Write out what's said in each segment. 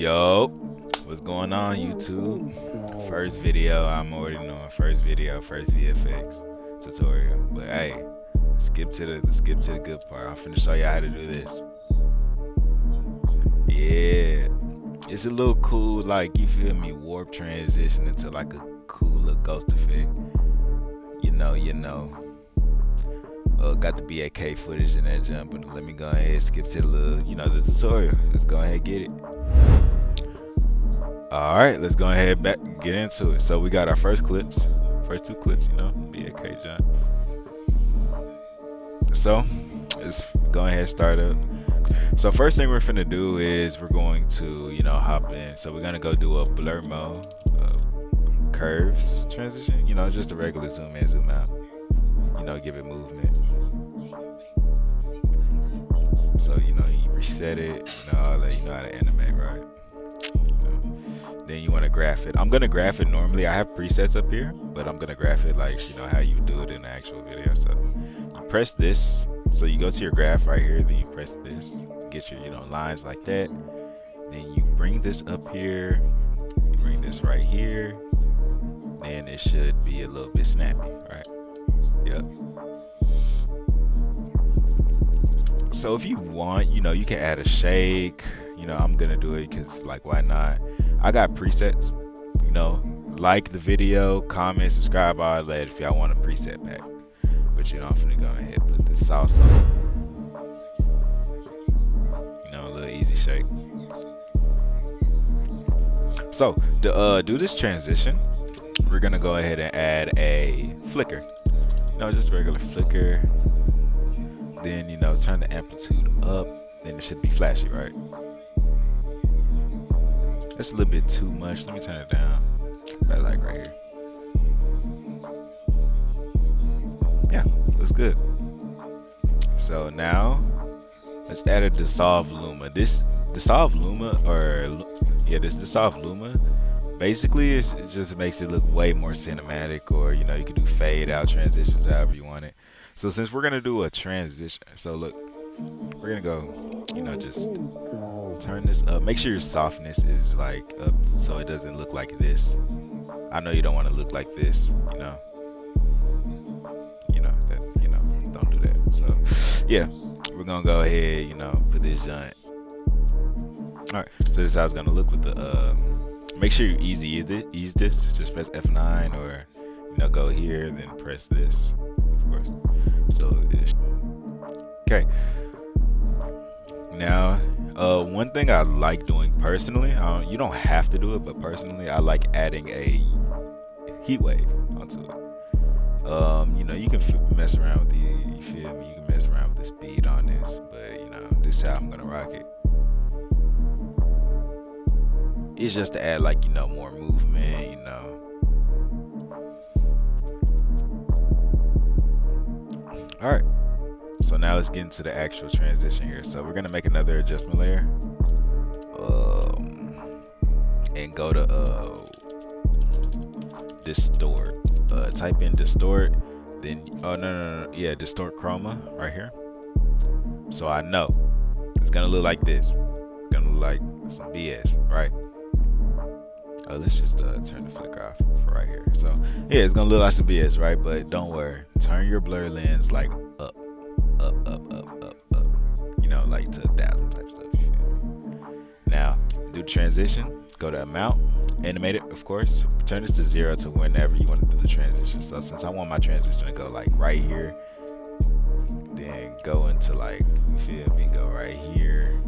Yo, what's going on, YouTube? First video, I'm already knowing. First video, first VFX tutorial. But hey, let's skip to the good part. I'm finna show you how to do this. Yeah, it's a little cool, like you feel me, warp transition into like a cool little ghost effect. You know. Got the BAK footage in that jump, but let me go ahead and skip to the little, the tutorial. Let's go ahead and get it. All right, let's go ahead and get into it. So we got our first two clips, BAK jump. So let's go ahead and start up. So first thing we're finna do is we're going to, hop in. So we're gonna go do a blur mode, curves transition. Just a regular zoom in, zoom out. Give it movement. So you reset it. All that. You know how to animate, right? Then you want to graph it. I'm gonna graph it normally. I have presets up here, but I'm gonna graph it like how you do it in the actual video. So you press this. So you go to your graph right here. Then you press this. Get your lines like that. Then you bring this up here. You bring this right here. Then it should be a little bit snappy, right? Yep. So if you want, you can add a shake. I'm gonna do it because why not? I got presets. Like the video, comment, subscribe, all that if y'all want a preset pack. But I'm finna go ahead and put the sauce on. A little easy shake. So to do this transition, we're gonna go ahead and add a flicker. Just regular flicker. Then turn the amplitude up. Then it should be flashy, right? That's a little bit too much. Let me turn it down. About like right here. Yeah, looks good. So now let's add a dissolve luma. This dissolve luma, this dissolve luma, basically it just makes it look way more cinematic. Or you can do fade out transitions however you want it. So since we're gonna do a transition, so look, we're gonna go, just turn this up. Make sure your softness is like up so it doesn't look like this. I know you don't want to look like this, don't do that. So yeah, we're gonna go ahead, put this giant. All right, so this is how it's gonna look with the make sure you ease this. Just press F9 or go here, then press this, of course. So okay. Now, one thing I like doing personally, you don't have to do it, but personally, I like adding a heat wave onto it. You can mess around with you feel me? You can mess around with the speed on this, but this is how I'm gonna rock it. It's just to add more movement, All right. So now let's get into the actual transition here. So we're gonna make another adjustment layer, and go to distort. Type in distort, then distort chroma right here. So I know it's gonna look like this. It's gonna look like some BS, right? Let's just turn the flicker off for right here. So yeah, it's gonna look like some BS, right? But don't worry. Turn your blur lens up, up, like to 1,000 type stuff. You feel me? Now, do transition. Go to amount, animate it, of course. Turn this to 0 to whenever you want to do the transition. So since I want my transition to go like right here, then go into you feel me? Go right here.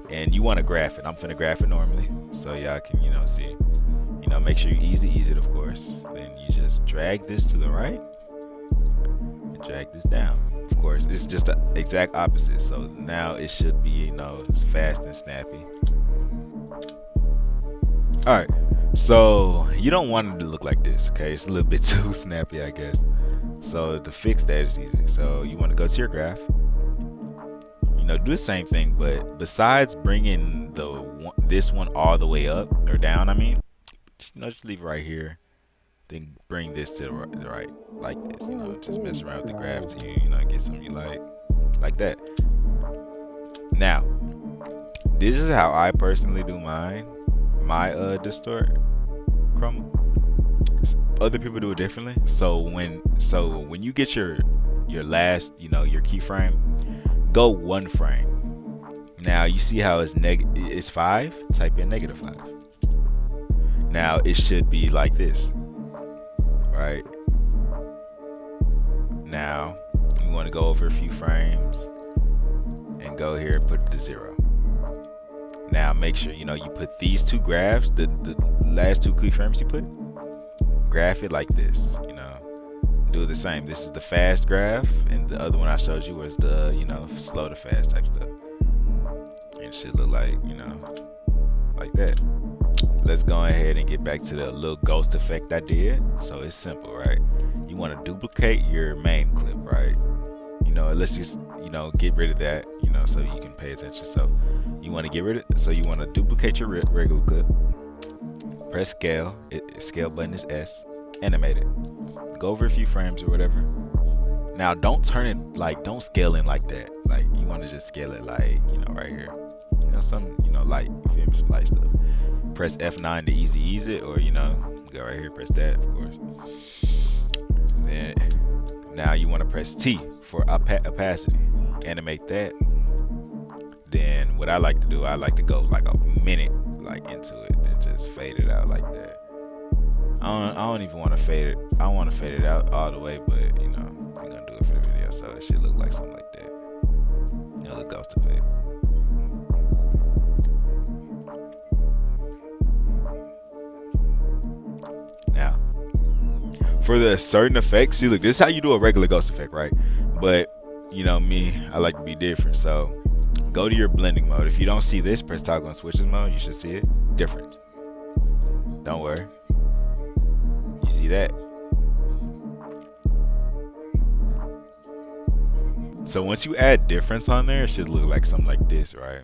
And you want to graph it. I'm finna graph it normally, so y'all can see. Make sure you ease it, of course. Then you just drag this to the right and drag this down. Of course, it's just the exact opposite. So now it should be fast and snappy. All right. So you don't want it to look like this, okay? It's a little bit too snappy, I guess. So to fix that is easy. So you want to go to your graph. Do the same thing, but besides bringing this one all the way up or down, just leave it right here. Then bring this to the right, like this. Just mess around with the graph till you get something you like that. Now, This is how I personally do my distort chroma. Other people do it differently. So when you get your last, your keyframe, go one frame. Now you see how it's 5. Type in -5. Now it should be like this, right? Now you want to go over a few frames and go here and put it to 0. Now make sure you put these two graphs, the last two keyframes you put, graph it like this. Do the same. This is the fast graph, and the other one I showed you was the slow to fast type stuff. And it should look like like that. Let's go ahead and get back to the little ghost effect I did. So it's simple, right? You want to duplicate your main clip, right? Let's just get rid of that, so you can pay attention. So you want to get rid of so you want to duplicate your regular clip, press scale, scale button is S, animate it, go over a few frames or whatever. Now don't turn it don't scale in like that. Like you want to just scale it like right here, some light, you feel me, some light stuff. Press F9 to ease it, or go right here, press that, of course. Then now you want to press T for opacity, animate that. Then what I like to do, I like to go like a minute into it, then just fade it out like that. I don't even want to fade it. I don't want to fade it out all the way, but I'm gonna do it for the video, so it should look like something like that. Look ghost effect. Now, for the certain effects, see, look, this is how you do a regular ghost effect, right? But me, I like to be different. So go to your blending mode. If you don't see this, press toggle on switches mode. You should see it. Difference. Don't worry. You see that? So once you add difference on there, it should look like something like this, right?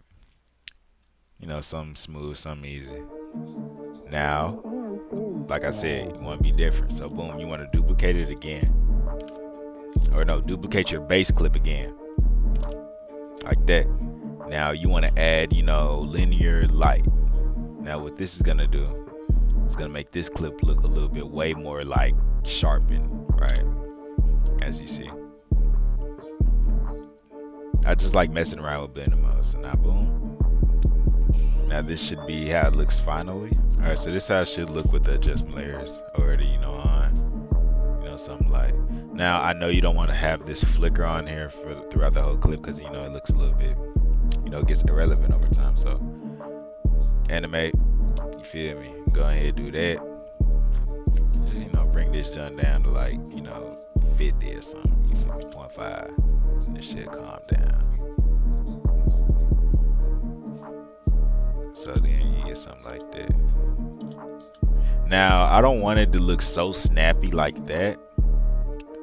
Some smooth, some easy. Now, like I said, you want to be different. So boom, you want to duplicate it again. Or no, duplicate your base clip again. Like that. Now you want to add, linear light. Now what this is going to do, it's going to make this clip look a little bit way more like sharpened, right? As you see. I just like messing around with blending mode. So now boom. Now this should be how it looks finally. Alright, so this is how it should look with the adjustment layers already, on. Something like. Now I know you don't want to have this flicker on here throughout the whole clip, because it looks a little bit, it gets irrelevant over time. So animate, you feel me? Go ahead, do that. Just bring this jump down to like 50 or something. You feel me? 0.5, and this shit calm down. So then you get something like that. Now I don't want it to look so snappy like that.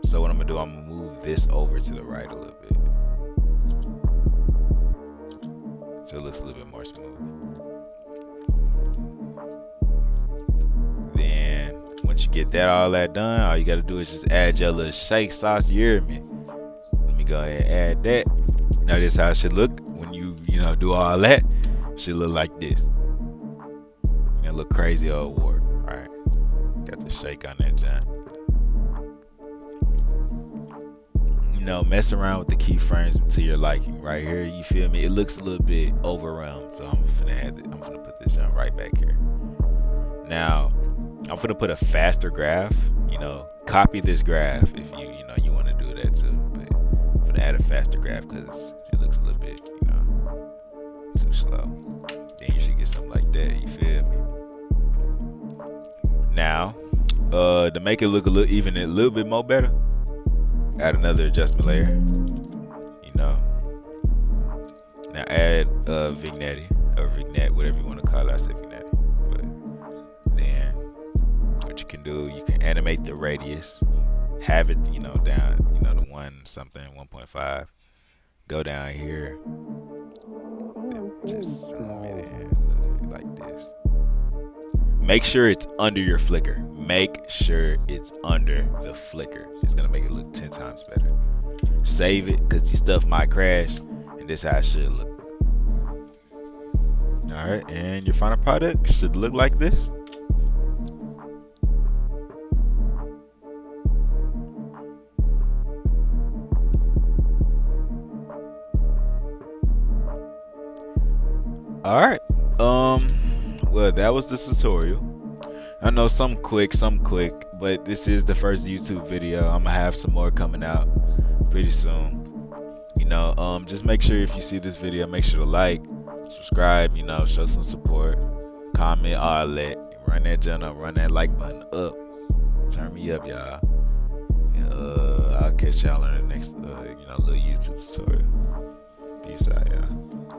So what I'm gonna do, I'm gonna move this over to the right a little bit, so it looks a little bit more smooth. Then once you get all that done, all you gotta do is just add your little shake sauce. You hear me? Let me go ahead and add that. Now this is how it should look when you do all that. It should look like this. Look crazy old war. All right, got the shake on that John. Mess around with the keyframes to your liking. Right here, you feel me? It looks a little bit overwhelmed, so I'm gonna put this jump right back here. Now I'm gonna put a faster graph. Copy this graph if you want to do that too. But I'm gonna add a faster graph because it looks a little bit too slow. Then you should get something like that. You feel me? Now, to make it look a little bit more better, add another adjustment layer. Now add a vignette, whatever you want to call it. I said vignette. But then what you can do, you can animate the radius, have it, down, the 1.5. Go down here, just zoom it in like this. Make sure it's under your flicker. Make sure it's under the flicker. It's gonna make it look 10 times better. Save it, because your stuff might crash, and this is how it should look. All right, and your final product should look like this. All right. Well, that was the tutorial. I know some quick, but this is the first YouTube video. I'm gonna have some more coming out pretty soon. Just make sure if you see this video, make sure to like, subscribe, show some support, comment, all that. Run that channel, run that like button up. Turn me up, y'all. And I'll catch y'all in the next little YouTube tutorial. Peace out, y'all.